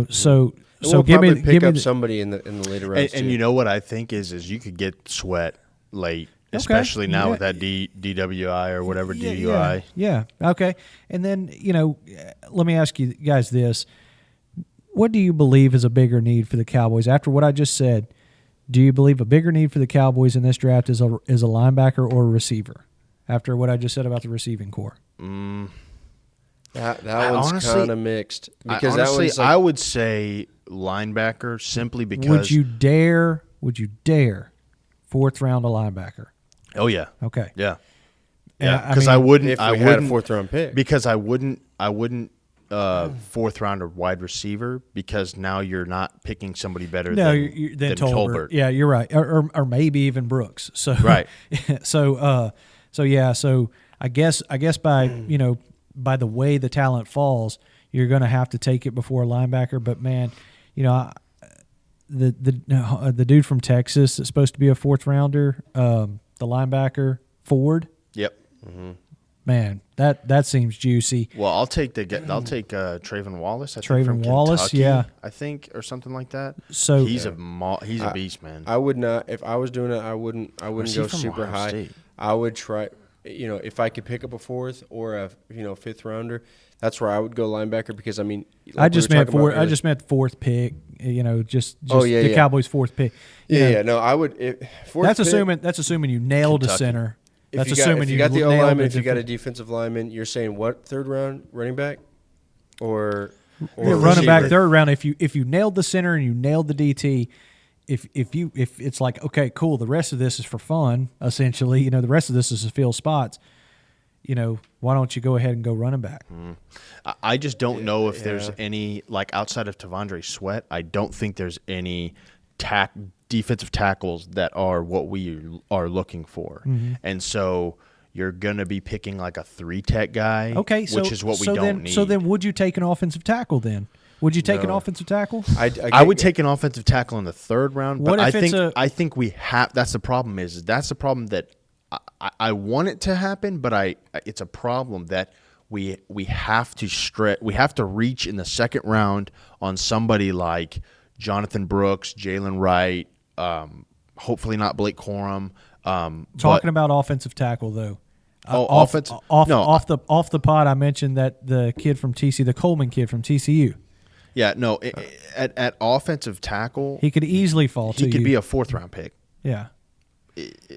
Speaker 2: So
Speaker 3: we'll
Speaker 2: give me
Speaker 3: pick up somebody in the later rounds.
Speaker 1: And you know what I think is you could get Sweat late. Especially now with that DWI or whatever DUI.
Speaker 2: Yeah. Okay. And then, let me ask you guys this. What do you believe is a bigger need for the Cowboys? After what I just said, do you believe a bigger need for the Cowboys in this draft is a linebacker or a receiver? After what I just said about the receiving core.
Speaker 3: That one's kind of mixed. Because
Speaker 1: I would say linebacker simply because.
Speaker 2: Would you dare 4th round a linebacker?
Speaker 1: Oh yeah.
Speaker 2: Okay.
Speaker 1: Yeah. Yeah. Because I wouldn't.
Speaker 3: If we had a 4th round pick.
Speaker 1: Because I wouldn't. 4th round or wide receiver because now you're not picking somebody better than Tolbert.
Speaker 2: Yeah, you're right. Or maybe even Brooks. So
Speaker 1: right.
Speaker 2: So I guess by by the way the talent falls, you're going to have to take it before a linebacker. But man, the dude from Texas that's supposed to be a 4th rounder, the linebacker Ford.
Speaker 1: Yep. Mm-hmm.
Speaker 2: Man, that seems juicy.
Speaker 1: Well, I'll take Trayvon Wallace.
Speaker 2: Trayvon Wallace,
Speaker 1: Kentucky,
Speaker 2: yeah,
Speaker 1: I think, or something like that.
Speaker 2: So
Speaker 1: he's a beast, man.
Speaker 3: I would not. If I was doing it, I wouldn't go super high. State? I would try. If I could pick up a 4th or a 5th rounder, that's where I would go linebacker because I mean,
Speaker 2: I just meant 4th pick. The Cowboys' 4th pick.
Speaker 3: No, I would.
Speaker 2: That's assuming you nailed Kentucky. A center. That's assuming
Speaker 3: you got the O-lineman. If you got a defensive lineman, you're saying what 3rd round running back, or
Speaker 2: running back 3rd round. If you nailed the center and you nailed the DT, if it's like okay, cool. The rest of this is for fun. Essentially, the rest of this is to fill spots. Why don't you go ahead and go running back?
Speaker 1: I just don't know if there's any outside of Tavondre Sweat. I don't think there's any defensive tackles that are what we are looking for. Mm-hmm. And so you're going to be picking a 3-tech guy, which is what we don't need.
Speaker 2: So then would you take an offensive tackle then? Would you take an offensive tackle?
Speaker 1: I would take an offensive tackle in the 3rd round, but I think we have – that's the problem that's the problem that I want it to happen, but it's a problem that we have to stretch – we have to reach in the 2nd round on somebody like Jonathan Brooks, Jalen Wright, hopefully not Blake Corum.
Speaker 2: Talking about offensive tackle though.
Speaker 1: Off
Speaker 2: the pod, I mentioned that the kid from TCU, the Coleman kid from TCU.
Speaker 1: Yeah, no. At offensive tackle,
Speaker 2: he could easily fall.
Speaker 1: He could be a 4th round pick.
Speaker 2: Yeah.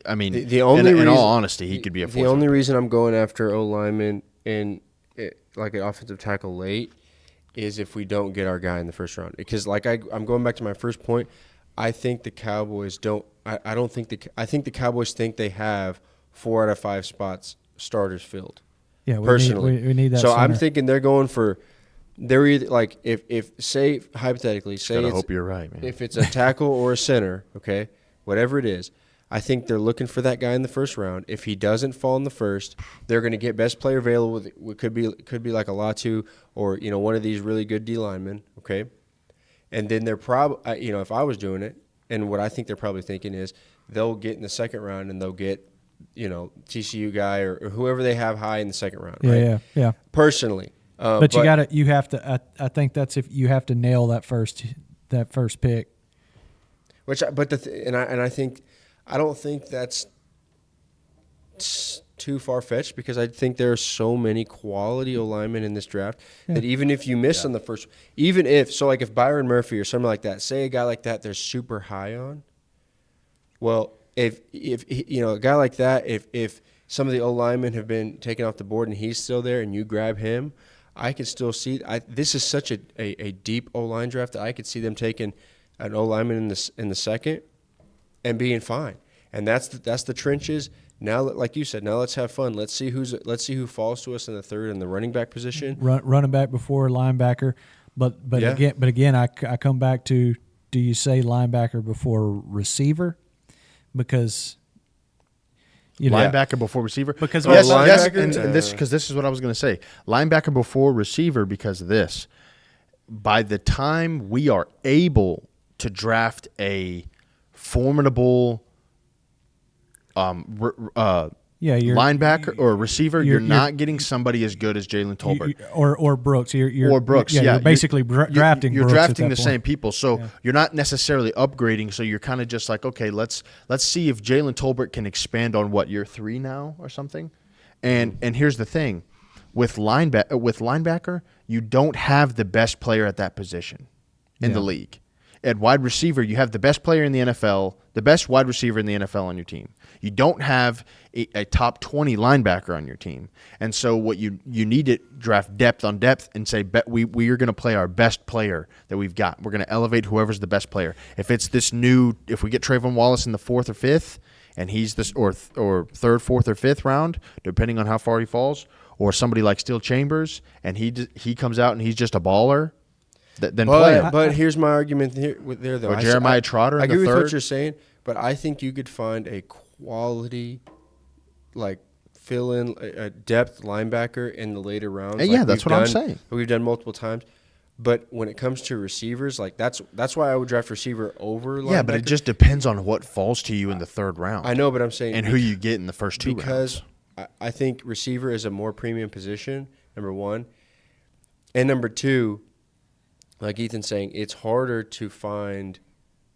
Speaker 1: I mean, in all honesty, he could be a 4th.
Speaker 3: The only reason I'm going after O lineman and an offensive tackle late is if we don't get our guy in the 1st round. Because I'm going back to my first point. I think the Cowboys don't. I don't think I think the Cowboys think they have 4 out of 5 spots starters filled.
Speaker 2: Yeah,
Speaker 3: personally,
Speaker 2: we need that.
Speaker 3: So
Speaker 2: center.
Speaker 3: I'm thinking they're going for. They're either if say hypothetically say
Speaker 1: I hope you're right, man.
Speaker 3: If it's a tackle or a center, okay, whatever it is, I think they're looking for that guy in the 1st round. If he doesn't fall in the 1st, they're going to get best player available. It could be like a Latu or one of these really good D linemen, okay. And then they're probably, if I was doing it, and what I think they're probably thinking is they'll get in the 2nd round and they'll get, TCU guy or whoever they have high in the 2nd round. Right?
Speaker 2: Yeah.
Speaker 3: Personally,
Speaker 2: but you have to. I think that's if you have to nail that first pick.
Speaker 3: I think I don't think that's too far-fetched because I think there are so many quality O-linemen in this draft that even if you miss on the first – like if Byron Murphy or something like that, say a guy like that they're super high on, well, if a guy like that, if some of the O-linemen have been taken off the board and he's still there and you grab him, I can still see this is such a deep O-line draft that I could see them taking an O-lineman in the second and being fine. And that's the trenches. Now, like you said, now let's have fun. Let's see who falls to us in the third in the running back position.
Speaker 2: Running back before linebacker, but again, I come back to, do you say linebacker before receiver? Because
Speaker 1: linebacker before receiver.
Speaker 2: Because
Speaker 1: yes,
Speaker 3: linebacker,
Speaker 1: and this is what I was going to say. Linebacker before receiver because of this. By the time we are able to draft a formidable linebacker or receiver, you're not getting somebody as good as Jalen Tolbert
Speaker 2: or Brooks.
Speaker 1: Or Brooks.
Speaker 2: You're basically drafting.
Speaker 1: You're
Speaker 2: Brooks
Speaker 1: drafting the
Speaker 2: point.
Speaker 1: same people, so you're not necessarily upgrading. So you're kind of just like, okay, let's see if Jalen Tolbert can expand on what year 3 now or something. And here's the thing, with linebacker, you don't have the best player at that position in the league. At wide receiver, you have the best player in the NFL, the best wide receiver in the NFL on your team. You don't have a top 20 linebacker on your team. And so what you need to draft depth on depth and say, we are going to play our best player that we've got. We're going to elevate whoever's the best player. If it's if we get Trayvon Wallace in the 4th or 5th, and he's this or 3rd, 4th, or 5th round, depending on how far he falls, or somebody like Steel Chambers, and he comes out and he's just a baller, then play him.
Speaker 3: But here's my argument there, though.
Speaker 1: Or Jeremiah Trotter in the 3rd.
Speaker 3: I agree with what you're saying, but I think you could find a quality, like, fill-in a depth linebacker in the later rounds.
Speaker 1: Yeah, that's what I'm saying.
Speaker 3: We've done multiple times. But when it comes to receivers, like that's why I would draft receiver over linebacker.
Speaker 1: Yeah, but it just depends on what falls to you in the 3rd round.
Speaker 3: I know, but I'm saying
Speaker 1: and who you get in the first 2 rounds.
Speaker 3: Because I think receiver is a more premium position, number one. And number two, like Ethan's saying, it's harder to find,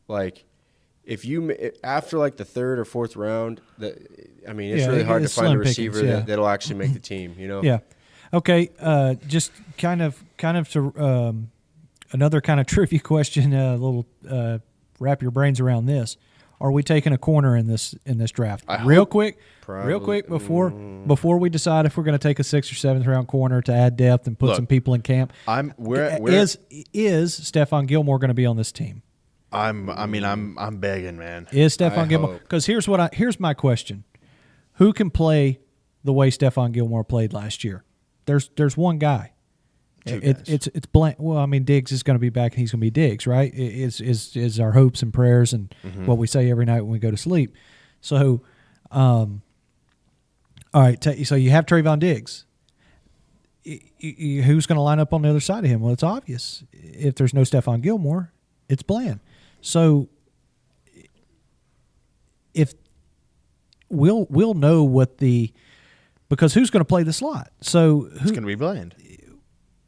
Speaker 3: like, after like the 3rd or 4th round, it's really hard to find a receiver that'll actually make the team, you know?
Speaker 2: Yeah. Okay, just kind of to another kind of trivia question, a little wrap your brains around this. Are we taking a corner in this draft? Real quick before we decide if we're going to take a 6th or 7th round corner to add depth and put some people in camp. Is Stephon Gilmore going to be on this team?
Speaker 1: I'm begging, man.
Speaker 2: Is Stephon Gilmore? Because here's my question: who can play the way Stephon Gilmore played last year? There's one guy. It's blank. Well, I mean, Diggs is going to be back, and he's going to be Diggs, right? Is our hopes and prayers and what we say every night when we go to sleep. So, all right. So you have Trayvon Diggs. Who's going to line up on the other side of him? Well, it's obvious. If there's no Stephon Gilmore, it's Bland. So if we'll know what because who's going to play the slot? So
Speaker 1: it's going to be Bland.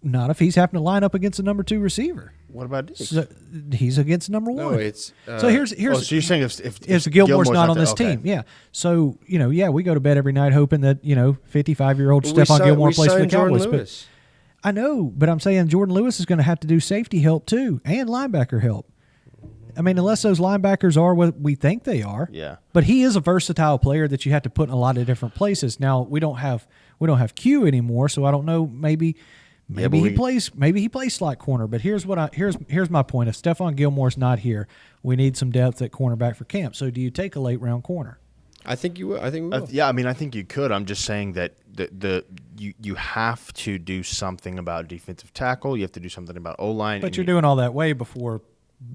Speaker 2: Not if he's having to line up against a number 2 receiver.
Speaker 1: What about Diggs?
Speaker 2: So he's against number 1.
Speaker 3: No, it's
Speaker 2: so here's
Speaker 1: so you're saying if
Speaker 2: Gilmore's not on this team, yeah. So we go to bed every night hoping that 55-year-old Stephon Gilmore plays for the Cowboys. But I know, but I'm saying Jordan Lewis is going to have to do safety help too and linebacker help. I mean, unless those linebackers are what we think they are.
Speaker 1: Yeah. But
Speaker 2: he is a versatile player that you have to put in a lot of different places. Now we don't have Q anymore, so I don't know. Maybe he plays slot corner. But here's my point: if Stephon Gilmore's not here, we need some depth at cornerback for camp. So do you take a late round corner?
Speaker 3: I think you will. I think we will.
Speaker 1: Yeah, I mean, I think you could. I'm just saying that you have to do something about defensive tackle. You have to do something about O-line.
Speaker 2: But you're doing all that way before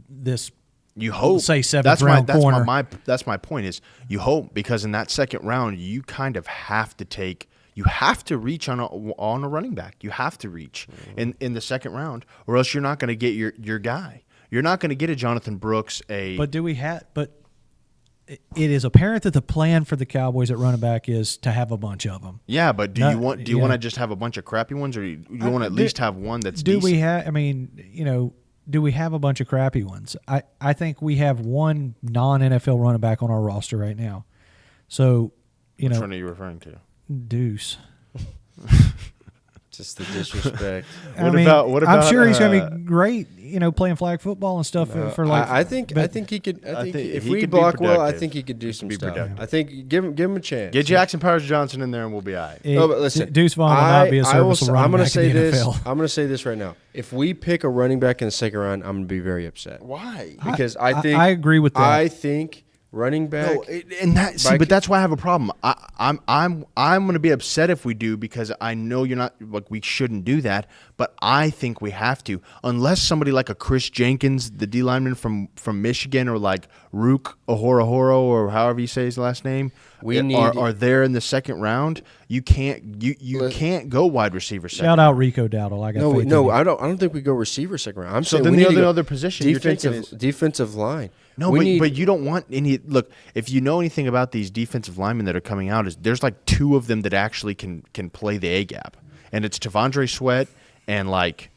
Speaker 2: this.
Speaker 1: You hope.
Speaker 2: Say 7th round corner.
Speaker 1: That's my point is you hope, because in that 2nd round you kind of have to take. You have to reach on a running back. You have to reach in the 2nd round, or else you're not going to get your guy. You're not going to get a Jonathan Brooks.
Speaker 2: But it is apparent that the plan for the Cowboys at running back is to have a bunch of them.
Speaker 1: Yeah, but do you want to just have a bunch of crappy ones, or do you want to at least have one that's
Speaker 2: do
Speaker 1: decent?
Speaker 2: We have? I mean, do we have a bunch of crappy ones? I think we have one non-NFL running back on our roster right now. So,
Speaker 1: Which one are you referring to?
Speaker 2: Deuce.
Speaker 3: Just the disrespect.
Speaker 1: What about?
Speaker 2: I'm sure he's going to be great, playing flag football and stuff for like.
Speaker 3: I think he could. I think if
Speaker 1: he
Speaker 3: we
Speaker 1: could be
Speaker 3: block well, I
Speaker 1: productive.
Speaker 3: think he could do some
Speaker 1: be
Speaker 3: stuff.
Speaker 1: productive.
Speaker 3: I think give him a chance.
Speaker 1: Get Jackson Powers Johnson in there, and we'll be all right.
Speaker 3: No, but listen,
Speaker 2: Deuce Vaughn will not be a serviceable running
Speaker 3: I'm going
Speaker 2: back
Speaker 3: to say
Speaker 2: in the
Speaker 3: this.
Speaker 2: NFL.
Speaker 3: I'm going to say this right now. If we pick a running back in the second round, I'm going to be very upset.
Speaker 1: Why?
Speaker 3: Because I think
Speaker 2: I agree with that.
Speaker 3: I think running back.
Speaker 1: No, and that but that's why I have a problem. I'm going to be upset if we do, because I know you're not like, we shouldn't do that, but I think we have to, unless somebody like a Chris Jenkins, the D lineman from Michigan, or like Rook Ohorahoro, or however you say his last name, are there in the second round. You can't can't go wide receiver second.
Speaker 2: Shout out Rico Dowdle. I got faith in you.
Speaker 3: I don't think we go receiver second round. I'm
Speaker 1: So
Speaker 3: saying
Speaker 1: then
Speaker 3: we
Speaker 1: the
Speaker 3: need to go
Speaker 1: other position you're taking is
Speaker 3: defensive line.
Speaker 1: No, but you don't want any. Look, if you know anything about these defensive linemen that are coming out, is there's like two of them that actually can play the A gap, and it's Tavondre Sweat and like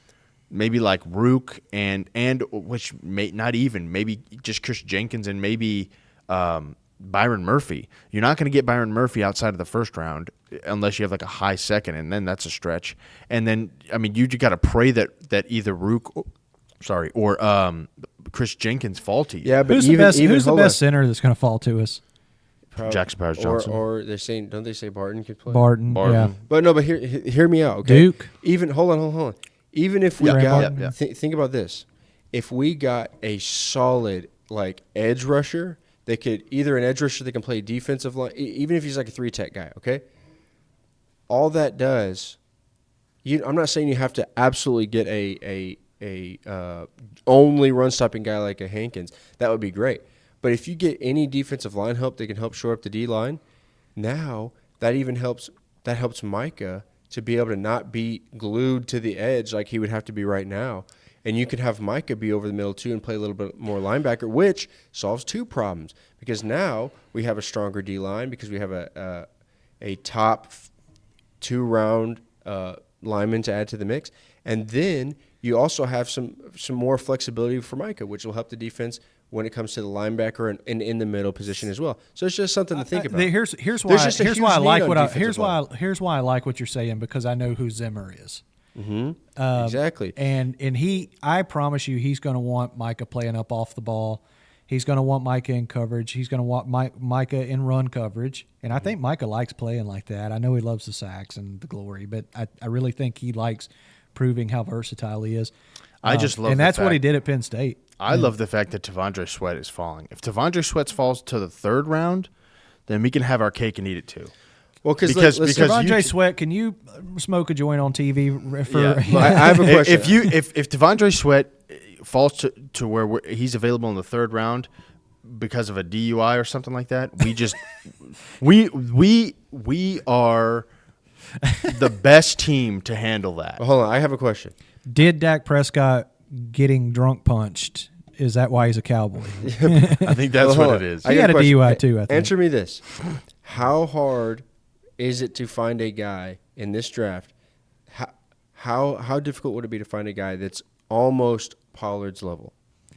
Speaker 1: maybe like Rook and which may not even, maybe just Chris Jenkins and maybe Byron Murphy. You're not going to get Byron Murphy outside of the first round unless you have like a high second, and then that's a stretch. And then I mean, you just got to pray that either Rook, or Chris Jenkins fall to you.
Speaker 3: Yeah, but
Speaker 2: Who's the best center that's going to fall to us?
Speaker 1: Jackson Powers Johnson.
Speaker 3: Or they're saying, don't they say Barton could play?
Speaker 2: Barton. Yeah.
Speaker 3: But no, but hear me out, okay?
Speaker 2: Duke.
Speaker 3: Even hold on. Even if we
Speaker 2: Yeah.
Speaker 3: think about this, if we got a solid like edge rusher, they could either an edge rusher that can play defensive line, even if he's like a 3-tech guy, okay? All that does, I'm not saying you have to absolutely get a only run stopping guy like a Hankins. That would be great. But if you get any defensive line help that can help shore up the D line, now that even helps Micah to be able to not be glued to the edge like he would have to be right now. And you could have Micah be over the middle too and play a little bit more linebacker, which solves two problems, because now we have a stronger D line because we have a top 2-round lineman to add to the mix, and then you also have some more flexibility for Micah, which will help the defense when it comes to the linebacker and in the middle position as well. So it's just something to think about.
Speaker 2: Here's why I like what you're saying, because I know who Zimmer is.
Speaker 3: Mm-hmm. Exactly.
Speaker 2: And I promise you, he's going to want Micah playing up off the ball. He's going to want Micah in coverage. He's going to want Micah in run coverage. And I think Micah likes playing like that. I know he loves the sacks and the glory, but I really think he likes proving how versatile he is.
Speaker 1: I just love,
Speaker 2: and that's what he did at Penn State.
Speaker 1: I love the fact that Tavondre Sweat is falling. If Tavondre Sweat falls to the third round, then we can have our cake and eat it too.
Speaker 3: Well, because
Speaker 2: Tavondre Sweat, can you smoke a joint on TV?
Speaker 3: I have a question.
Speaker 1: If Tavondre Sweat falls to where he's available in the third round because of a DUI or something like that, we are the best team to handle that.
Speaker 3: Well, hold on, I have a question.
Speaker 2: Did Dak Prescott getting drunk punched, is that why he's a Cowboy?
Speaker 1: I think that's what it is.
Speaker 2: He had a DUI too, I think.
Speaker 3: Answer me this. How hard is it to find a guy in this draft? How difficult would it be to find a guy that's almost Pollard's level,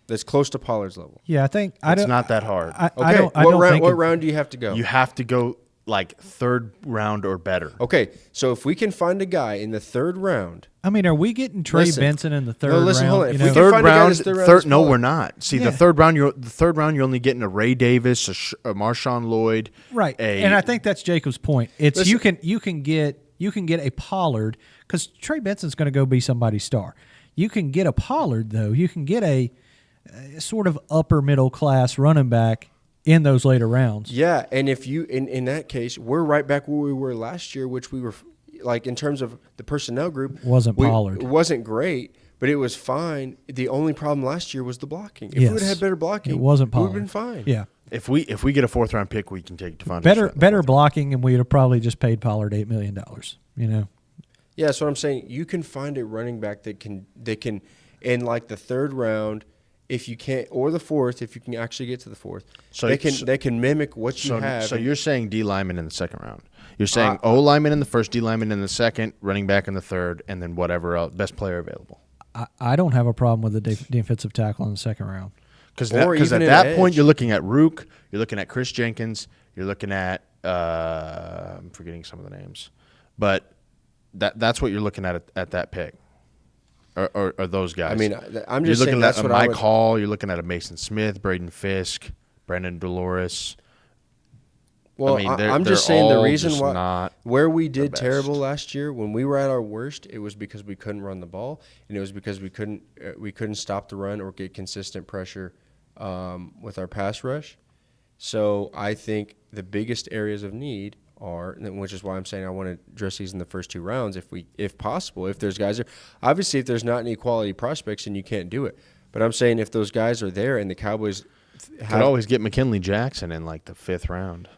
Speaker 3: that's close to Pollard's level?
Speaker 2: Yeah, I think
Speaker 1: it's not that hard.
Speaker 3: What round do you have to go?
Speaker 1: You have to go like third round or better.
Speaker 3: Okay, so if we can find a guy in the third round.
Speaker 2: I mean, are we getting Trey Benson in the third round?
Speaker 3: Hold on. If we can
Speaker 1: third
Speaker 3: find
Speaker 1: round,
Speaker 3: a guy in the third round,
Speaker 1: no, we're not. See, the third round, you're only getting a Ray Davis, a Marshawn Lloyd,
Speaker 2: right? And I think that's Jacob's point. It's you can get a Pollard, because Trey Benson's going to go be somebody's star. You can get a Pollard though. You can get a sort of upper middle class running back in those later rounds.
Speaker 3: Yeah, and if you in that case, we're right back where we were last year, which we were like in terms of the personnel group.
Speaker 2: Pollard.
Speaker 3: It wasn't great, but it was fine. The only problem last year was the blocking. If we would have had better blocking,
Speaker 2: it wasn't Pollard.
Speaker 3: We would have been fine.
Speaker 1: Yeah. If we get a 4th round pick, we can take Tavondre.
Speaker 2: Better blocking, and we would have probably just paid Pollard $8 million.
Speaker 3: Yeah, that's what I'm saying. You can find a running back that can in like the third round, if you can't, or the fourth, if you can actually get to the fourth. So they can mimic what you have.
Speaker 1: So you're saying D lineman in the second round. You're saying O lineman in the first, D lineman in the second, running back in the third, and then whatever else, best player available.
Speaker 2: I don't have a problem with the defensive tackle in the second round.
Speaker 1: Because
Speaker 3: Or
Speaker 1: at
Speaker 3: even an
Speaker 1: that
Speaker 3: edge.
Speaker 1: point, you're looking at Rook, you're looking at Chris Jenkins, you're looking at I'm forgetting some of the names, but that's what you're looking at that pick, or those guys.
Speaker 3: I mean, I'm
Speaker 1: you're
Speaker 3: just
Speaker 1: looking
Speaker 3: saying that's
Speaker 1: at a
Speaker 3: what I
Speaker 1: Mike
Speaker 3: would.
Speaker 1: Hall, you're looking at a Mason Smith, Braden Fisk, Brendan Dolores.
Speaker 3: Well,
Speaker 1: I mean,
Speaker 3: I'm
Speaker 1: they're
Speaker 3: just saying the
Speaker 1: all
Speaker 3: reason
Speaker 1: just
Speaker 3: why
Speaker 1: not
Speaker 3: where we did
Speaker 1: best.
Speaker 3: terrible last year when we were at our worst, it was because we couldn't run the ball, and it was because we couldn't stop the run or get consistent pressure with our pass rush. So I think the biggest areas of need are, which is why I'm saying I want to address these in the first 2 rounds if possible. If there's guys there, obviously if there's not any quality prospects, then you can't do it. But I'm saying if those guys are there and the Cowboys
Speaker 1: could always get McKinley Jackson in like the 5th round.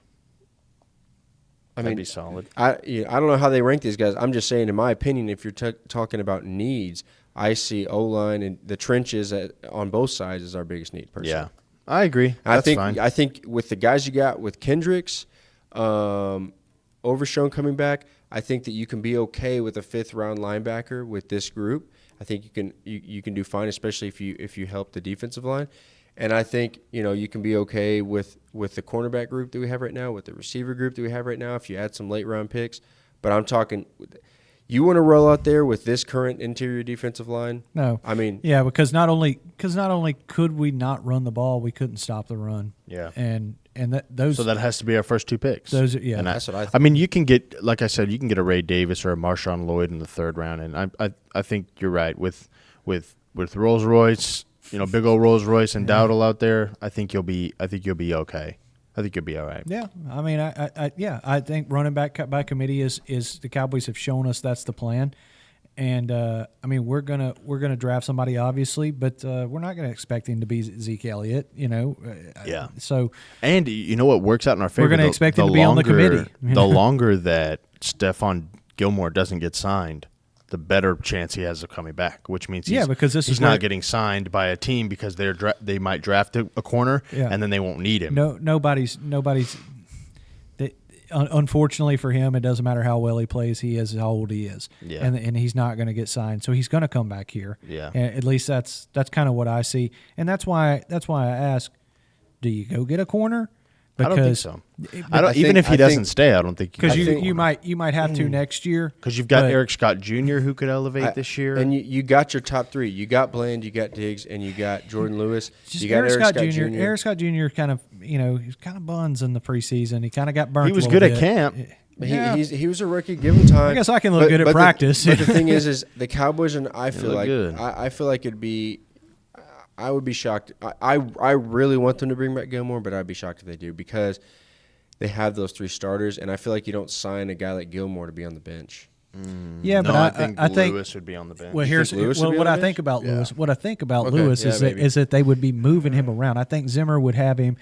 Speaker 1: That'd be solid.
Speaker 3: I don't know how they rank these guys. I'm just saying, in my opinion, if you're talking about needs, I see O-line and the trenches on both sides is our biggest need. Personally.
Speaker 1: Yeah, I agree. That's fine.
Speaker 3: I think with the guys you got with Kendricks, Overshown coming back, I think that you can be okay with a 5th round linebacker with this group. I think you can do fine, especially if you help the defensive line. And I think, you can be okay with the cornerback group that we have right now, with the receiver group that we have right now, if you add some late round picks. But I'm talking, you want to roll out there with this current interior defensive line?
Speaker 2: No.
Speaker 3: I mean,
Speaker 2: yeah, because not only could we not run the ball, we couldn't stop the run.
Speaker 1: Yeah.
Speaker 2: And those.
Speaker 1: So that has to be our first 2 picks.
Speaker 2: Those, yeah.
Speaker 1: And
Speaker 3: that's what I think.
Speaker 1: I mean, you can get, like I said, you can get a Ray Davis or a Marshawn Lloyd in the 3rd round, and I think you're right with Rolls Royce. Big old Rolls Royce and Dowdle out there. I think you'll be okay. I think you'll be all right.
Speaker 2: Yeah, I mean, I think running back by committee is the Cowboys have shown us that's the plan, and I mean we're gonna draft somebody obviously, but we're not gonna expect him to be Zeke Elliott,
Speaker 1: Yeah.
Speaker 2: So
Speaker 1: And you know what works out in our favor?
Speaker 2: we're gonna expect him to be on the committee.
Speaker 1: The longer that Stephon Gilmore doesn't get signed, the better chance he has of coming back, which means
Speaker 2: because
Speaker 1: he's not getting signed by a team because they might draft a corner and then they won't need him.
Speaker 2: Nobody's. Unfortunately for him, it doesn't matter how well he plays. He is how old he is, and he's not going to get signed. So he's going to come back here.
Speaker 1: Yeah,
Speaker 2: and at least that's kind of what I see, and that's why I ask: do you go get a corner?
Speaker 1: Because, I don't think so. Even if he doesn't stay, I don't think
Speaker 2: because you might have to next year.
Speaker 1: Because you've got Eric Scott Jr. who could elevate this year,
Speaker 3: and you got your top 3. You got Bland, you got Diggs, and you got Jordan Lewis.
Speaker 2: You
Speaker 3: got
Speaker 2: Eric Scott Jr. Eric Scott Jr. kind of he's kind of buns in the preseason. He kind of got burnt.
Speaker 1: He was
Speaker 2: a
Speaker 1: good
Speaker 2: bit.
Speaker 1: at camp.
Speaker 3: He was a rookie. Give him time.
Speaker 2: I guess I can look good at practice.
Speaker 3: But the thing is the Cowboys, and I feel like
Speaker 1: good.
Speaker 3: I feel like it'd be. I would be shocked. I really want them to bring back Gilmore, but I'd be shocked if they do because they have those 3 starters, and I feel like you don't sign a guy like Gilmore to be on the bench.
Speaker 2: Yeah,
Speaker 1: no,
Speaker 2: but
Speaker 1: I think Lewis would be on the bench.
Speaker 2: Well, here's what I think about Lewis. What I think about
Speaker 3: Okay,
Speaker 2: Lewis
Speaker 3: yeah,
Speaker 2: is that they would be moving him around. I think Zimmer would have him.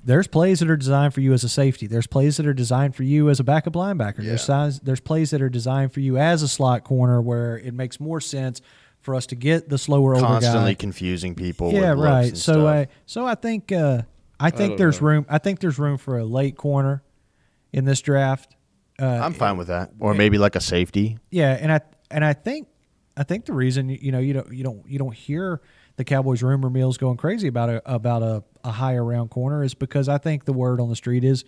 Speaker 2: There's plays that are designed for you as a safety. There's plays that are designed for you as a backup linebacker.
Speaker 1: Yeah.
Speaker 2: There's plays that are designed for you as a slot corner where it makes more sense for us to get the slower older guy.
Speaker 1: Constantly confusing people.
Speaker 2: Yeah,
Speaker 1: with
Speaker 2: right.
Speaker 1: looks and
Speaker 2: So I think there's room. I think there's room for a late corner in this draft.
Speaker 1: I'm fine with that, or maybe like a safety.
Speaker 2: Yeah, and I think the reason you don't hear the Cowboys rumor mills going crazy about a higher round corner is because I think the word on the street is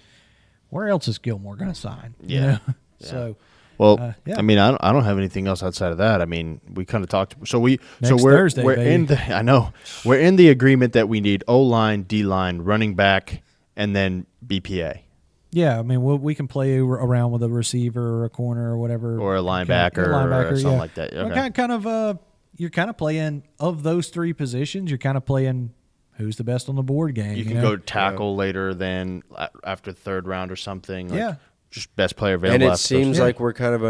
Speaker 2: where else is Gilmore going to sign?
Speaker 1: Yeah. Yeah.
Speaker 2: So.
Speaker 1: Well,
Speaker 2: yeah.
Speaker 1: I mean, I don't have anything else outside of that. I mean, we kind of talked. We're
Speaker 2: Thursday,
Speaker 1: we're
Speaker 2: baby.
Speaker 1: in the. I know we're in the agreement that we need O-line, D-line, running back, and then BPA.
Speaker 2: Yeah, I mean, we can play around with a receiver or a corner or whatever,
Speaker 1: or a linebacker, or something like that. Okay.
Speaker 2: Well, kind of. You're kind of playing of those 3 positions. You're kind of playing who's the best on the board game.
Speaker 1: You can go tackle later than after the 3rd round or something. Like just best player available.
Speaker 3: And it seems like we're kind of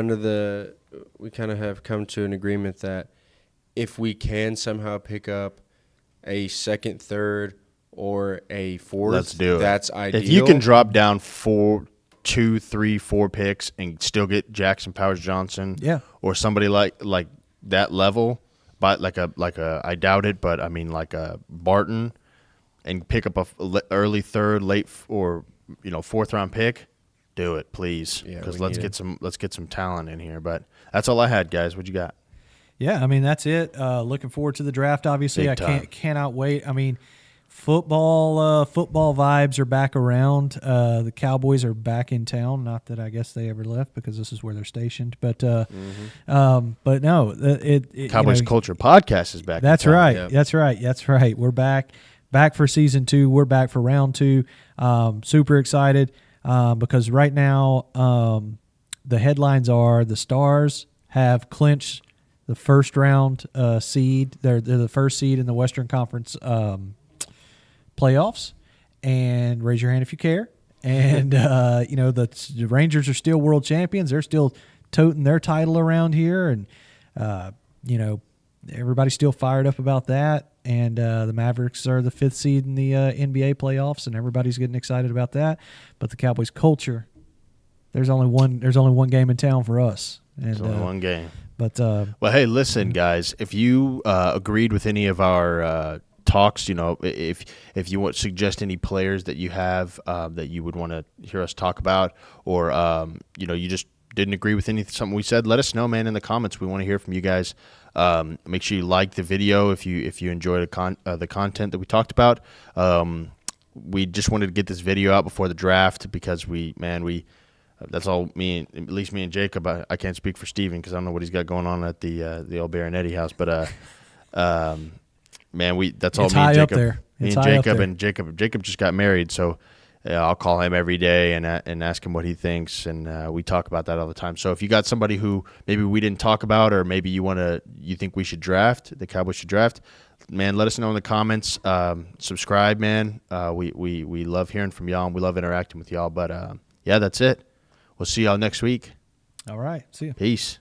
Speaker 3: we kind of have come to an agreement that if we can somehow pick up a 2nd, 3rd, or a 4th,
Speaker 1: let's do it.
Speaker 3: That's ideal.
Speaker 1: If you can drop down 2, 3, 4 picks and still get Jackson Powers Johnson, or somebody like that level, but like a I doubt it, but I mean like a Barton, and pick up a early 3rd, late or 4th round pick. Do it, please, because let's get some talent in here. But that's all I had, guys. What you got?
Speaker 2: Yeah, I mean, that's it. Looking forward to the draft, obviously.
Speaker 1: Big time.
Speaker 2: Cannot wait. I mean, football vibes are back around. The Cowboys are back in town. Not that I guess they ever left because this is where they're stationed. But no,
Speaker 1: Cowboys Culture Podcast is back.
Speaker 2: That's
Speaker 1: in town.
Speaker 2: right.
Speaker 3: Yep.
Speaker 2: That's right. We're back for season 2. We're back for round 2. Super excited because right now the headlines are the Stars have clinched the first round seed. They're the first seed in the Western Conference playoffs. And raise your hand if you care. And the Rangers are still world champions. They're still toting their title around here, and everybody's still fired up about that. And the Mavericks are the 5th seed in the NBA playoffs, and everybody's getting excited about that. But the Cowboys culture, there's only one game in town for us. And,
Speaker 1: There's only one game.
Speaker 2: But
Speaker 1: well, hey, listen, guys. If you agreed with any of our talks, if you want to suggest any players that you have that you would want to hear us talk about, or you just didn't agree with something we said, let us know, man, in the comments. We want to hear from you guys. Make sure you like the video if you enjoy the content that we talked about. We just wanted to get this video out before the draft because that's all at least me and Jacob. I can't speak for Steven because I don't know what he's got going on at the old Baronetti house, but that's all
Speaker 2: it's
Speaker 1: me and
Speaker 2: high
Speaker 1: Jacob.
Speaker 2: up there.
Speaker 1: Me
Speaker 2: It's
Speaker 1: and
Speaker 2: high up
Speaker 1: Jacob
Speaker 2: there.
Speaker 1: and Jacob just got married, so I'll call him every day and ask him what he thinks, and we talk about that all the time. So if you got somebody who maybe we didn't talk about, or maybe you think we should draft, the Cowboys should draft, man, let us know in the comments. Subscribe, man. We love hearing from y'all, and we love interacting with y'all. But yeah, that's it. We'll see y'all next week.
Speaker 2: all right, see you.
Speaker 1: Peace.